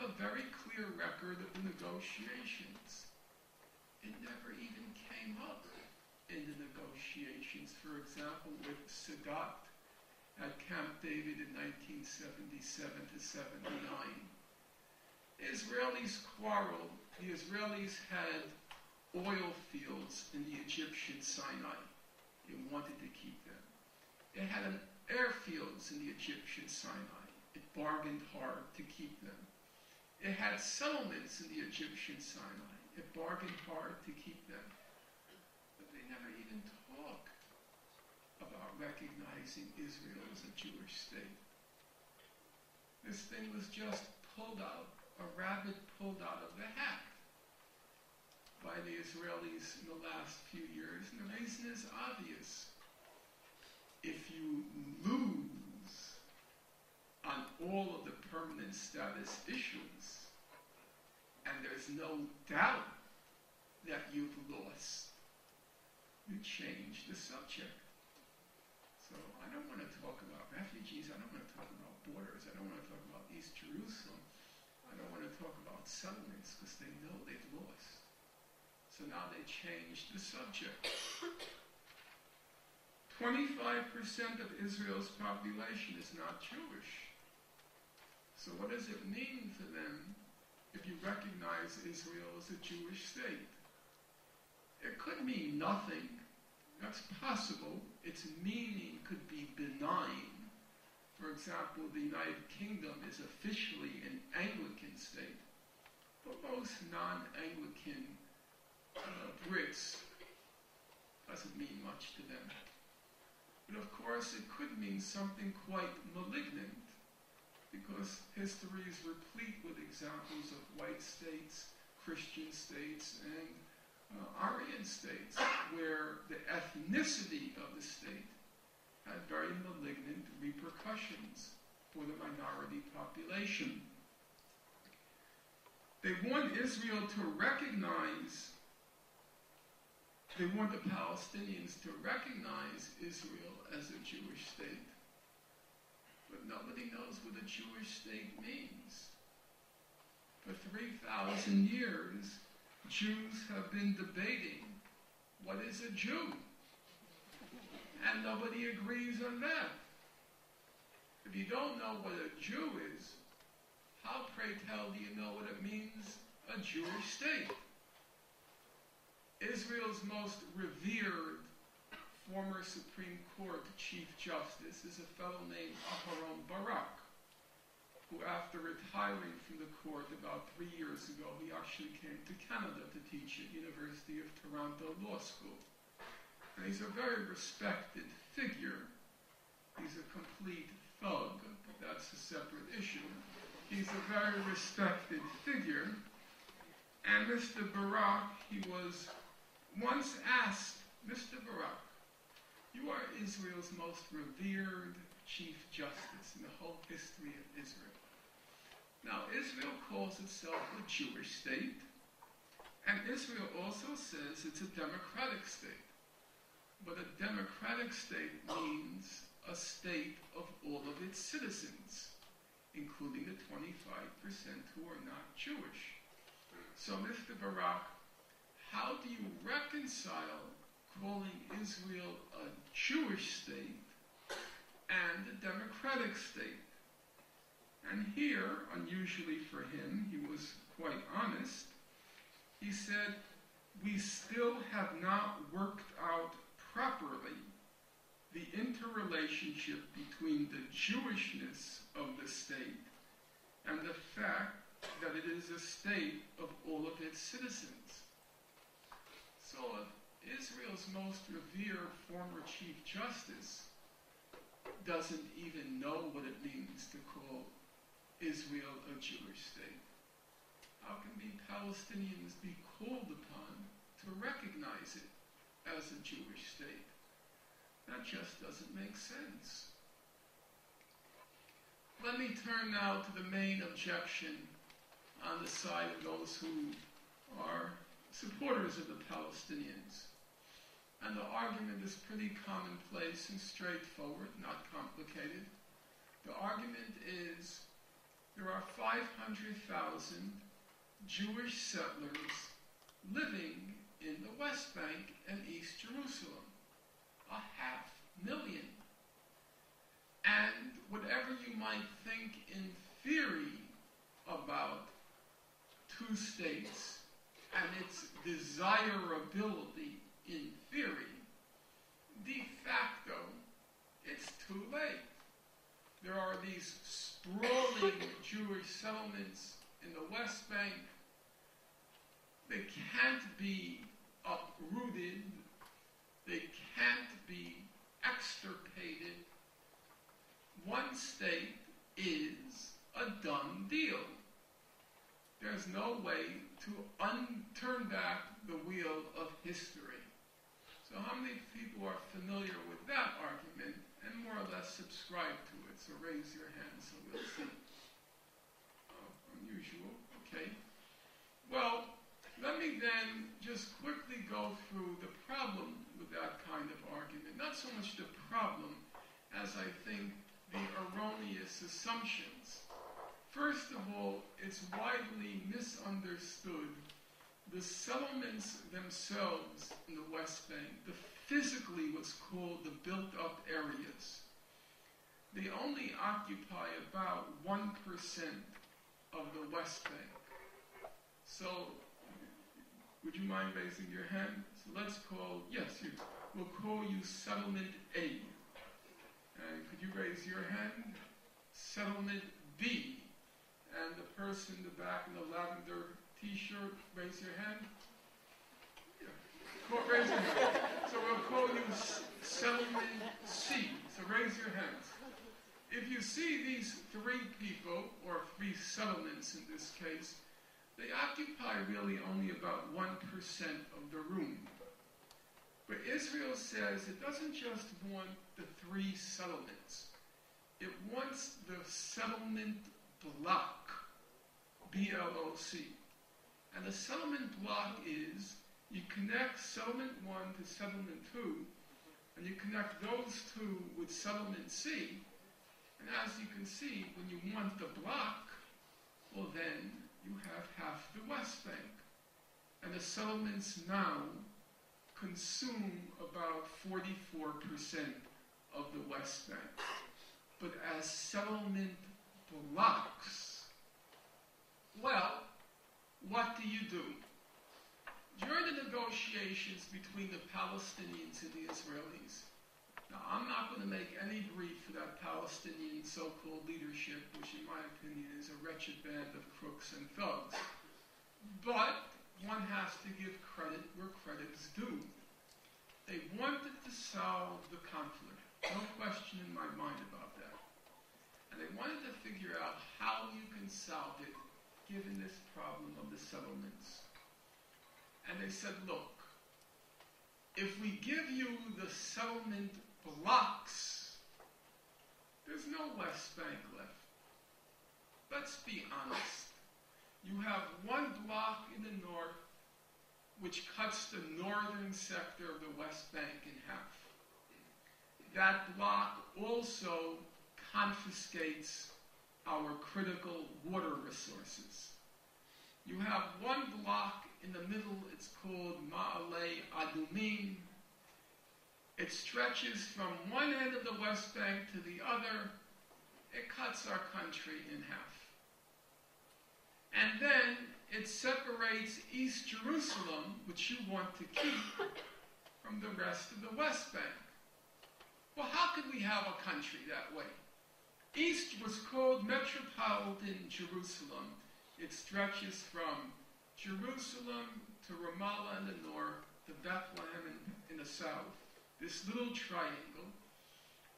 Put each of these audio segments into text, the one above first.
have a very clear record of the negotiations. It never even came up in the negotiations. For example, with Sadat at Camp David in 1977 to 79. Israelis quarreled. The Israelis had oil fields in the Egyptian Sinai. They wanted to keep them. It had airfields in the Egyptian Sinai. It bargained hard to keep them. It had settlements in the Egyptian Sinai. It bargained hard to keep them. But they never even talk about recognizing Israel as a Jewish state. This thing was just pulled out, a rabbit pulled out of the hat by the Israelis in the last few years. And the reason is obvious. If you lose on all of the permanent status issues, and there's no doubt that you've lost, you change the subject. So I don't want to talk about refugees, I don't want to talk about borders, I don't want to talk about East Jerusalem, I don't want to talk about settlements, because they know they've lost. So now they changed the subject. 25% of Israel's population is not Jewish. So what does it mean for them if you recognize Israel as a Jewish state? It could mean nothing. That's possible. Its meaning could be benign. For example, the United Kingdom is officially an Anglican state, but most non-Anglican Brits doesn't mean much to them. But of course, it could mean something quite malignant, because history is replete with examples of white states, Christian states, and Aryan states, where the ethnicity of the state had very malignant repercussions for the minority population. They want Israel to recognize, they want the Palestinians to recognize Israel as a Jewish state. But nobody knows what a Jewish state means. For 3,000 years, Jews have been debating what is a Jew. And nobody agrees on that. If you don't know what a Jew is, how, pray tell, do you know what it means, a Jewish state? Israel's most revered former Supreme Court Chief Justice is a fellow named Aharon Barak, who, after retiring from the court about 3 years ago, he actually came to Canada to teach at University of Toronto Law School. And he's a very respected figure. He's a complete thug, but that's a separate issue. He's a very respected figure. And Mr. Barak, he was once asked, Mr. Barak, you are Israel's most revered Chief Justice in the whole history of Israel. Now, Israel calls itself a Jewish state, and Israel also says it's a democratic state. But a democratic state means a state of all of its citizens, including the 25% who are not Jewish. So, Mr. Barak, how do you reconcile calling Israel a Jewish state and a democratic state? And here, unusually for him, he was quite honest. He said, we still have not worked out properly the interrelationship between the Jewishness of the state and the fact that it is a state of all of its citizens. So if Israel's most revered former Chief Justice doesn't even know what it means to call Israel a Jewish state, how can we Palestinians be called upon to recognize it as a Jewish state? That just doesn't make sense. Let me turn now to the main objection on the side of those who are supporters of the Palestinians. And the argument is pretty commonplace and straightforward, not complicated. The argument is there are 500,000 Jewish settlers living in the West Bank and East Jerusalem. 500,000. And whatever you might think in theory about two states and its desirability in theory, de facto, it's too late. There are these sprawling Jewish settlements in the West Bank. They can't be uprooted. They can't be extirpated. One state is a done deal. There's no way to turn back the wheel of history. So how many people are familiar with that argument and more or less subscribe to it? So raise your hand so we'll see. Oh, unusual. Okay. Well, let me then just quickly go through the problem with that kind of argument. Not so much the problem as I think the erroneous assumptions. First of all, it's widely misunderstood the settlements themselves in the West Bank, physically what's called the built-up areas. They only occupy about 1% of the West Bank. So, would you mind raising your hand? So let's call, yes, we'll call you Settlement A. And could you raise your hand? Settlement B. And the person in the back in the lavender t-shirt, raise your hand. Yeah. Raise your hand. So we'll call you Settlement C. So raise your hands. If you see these three people, or three settlements in this case, they occupy really only about 1% of the room. But Israel says it doesn't just want the three settlements. It wants the settlement block, B-L-O-C. And the settlement block is, you connect settlement 1 to settlement 2, and you connect those two with settlement C, and as you can see, when you want the block, well then, you have half the West Bank. And the settlements now consume about 44% of the West Bank. But as settlement blocks, well, what do you do? During the negotiations between the Palestinians and the Israelis, now I'm not going to make any brief for that Palestinian so-called leadership, which in my opinion is a wretched band of crooks and thugs. But one has to give credit where credit is due. They wanted to solve the conflict, no question in my mind about that. And they wanted to figure out how you can solve it given this problem of the settlements. And they said, look, if we give you the settlement blocks, there's no West Bank left. Let's be honest. You have one block in the north which cuts the northern sector of the West Bank in half. That block also confiscates our critical water resources. You have one block in the middle, it's called Ma'ale Adumim. It stretches from one end of the West Bank to the other. It cuts our country in half. And then it separates East Jerusalem, which you want to keep, from the rest of the West Bank. Well, how could we have a country that way? East was called Metropolitan Jerusalem. It stretches from Jerusalem to Ramallah in the north, to Bethlehem in the south. This little triangle,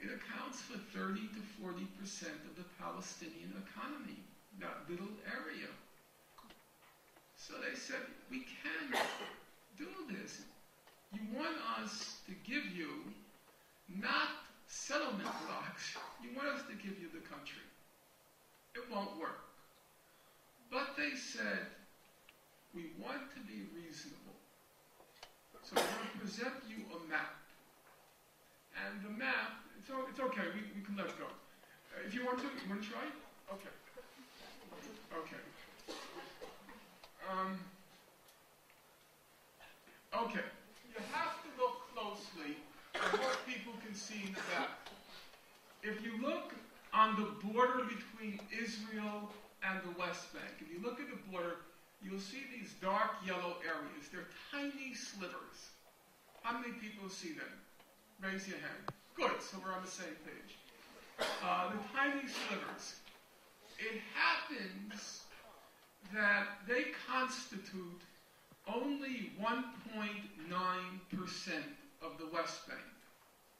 it accounts for 30 to 40% of the Palestinian economy, that little area. So they said, we can't do this. You want us to give you not settlement blocks, you want us to give you the country. It won't work. But they said, we want to be reasonable. So we're going to present you a map. And the map, it's okay, we can let it go. If you want to try? Okay. see in the back. If you look on the border between Israel and the West Bank, if you look at the border, you'll see these dark yellow areas. They're tiny slivers. How many people see them? Raise your hand. Good, so we're on the same page. The tiny slivers. It happens that they constitute only 1.9% of the West Bank.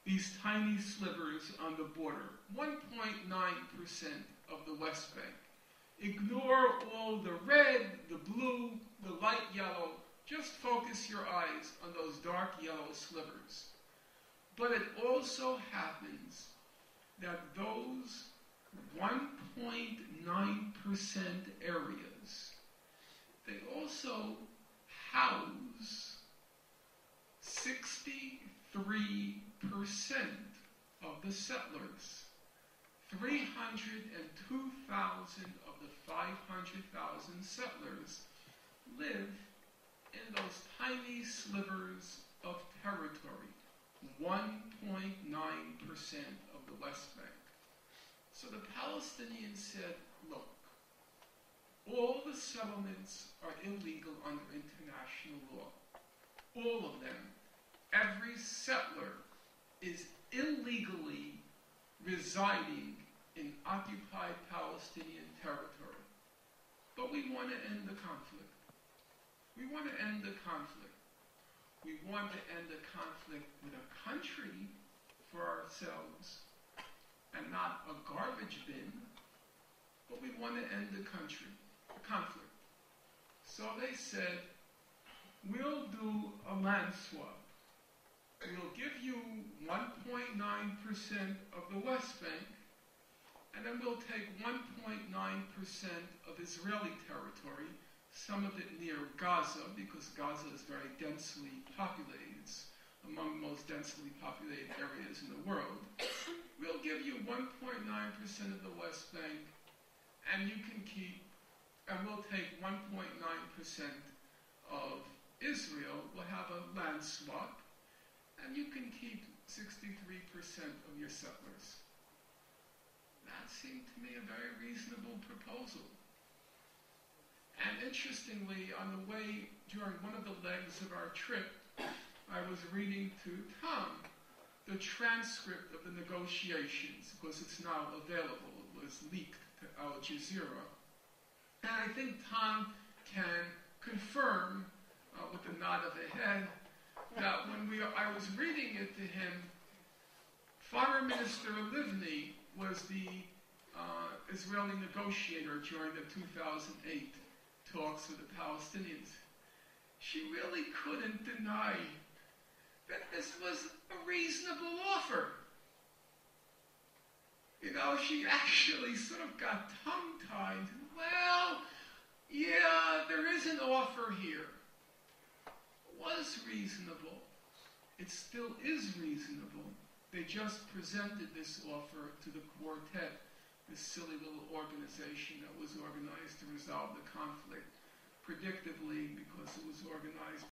These tiny slivers on the border. 1.9% of the West Bank. Ignore all the red, the blue, the light yellow. Just focus your eyes on those dark yellow slivers. But it also happens that those 1.9% areas, they also house 63% of the settlers. 302,000 of the 500,000 settlers live in those tiny slivers of territory, 1.9% of the West Bank. So the Palestinians said, look, all the settlements are illegal under international law. All of them. Every settler is illegally residing in occupied Palestinian territory. But we want to end the conflict. We want to end the conflict. We want to end the conflict with a country for ourselves and not a garbage bin, but we want to end the conflict. So they said, we'll do a land swap. We'll give you 1.9% of the West Bank, and then we'll take 1.9% of Israeli territory, some of it near Gaza, because Gaza is very densely populated. It's among the most densely populated areas in the world. We'll give you 1.9% of the West Bank, and you can keep, and we'll take 1.9% of Israel. We'll have a land swap, and you can keep 63% of your settlers. That seemed to me a very reasonable proposal. And interestingly, on the way, during one of the legs of our trip, I was reading to Tom the transcript of the negotiations, because it's now available. It was leaked to Al Jazeera. And I think Tom can confirm, with a nod of the head, that when I was reading it to him, Foreign Minister Livni was the Israeli negotiator during the 2008 talks with the Palestinians. She really couldn't deny that this was a reasonable offer. You know, she actually sort of got tongue-tied. Well, yeah, there is an offer here. It was reasonable. It still is reasonable. They just presented this offer to the quartet, this silly little organization that was organized to resolve the conflict, predictably, because it was organized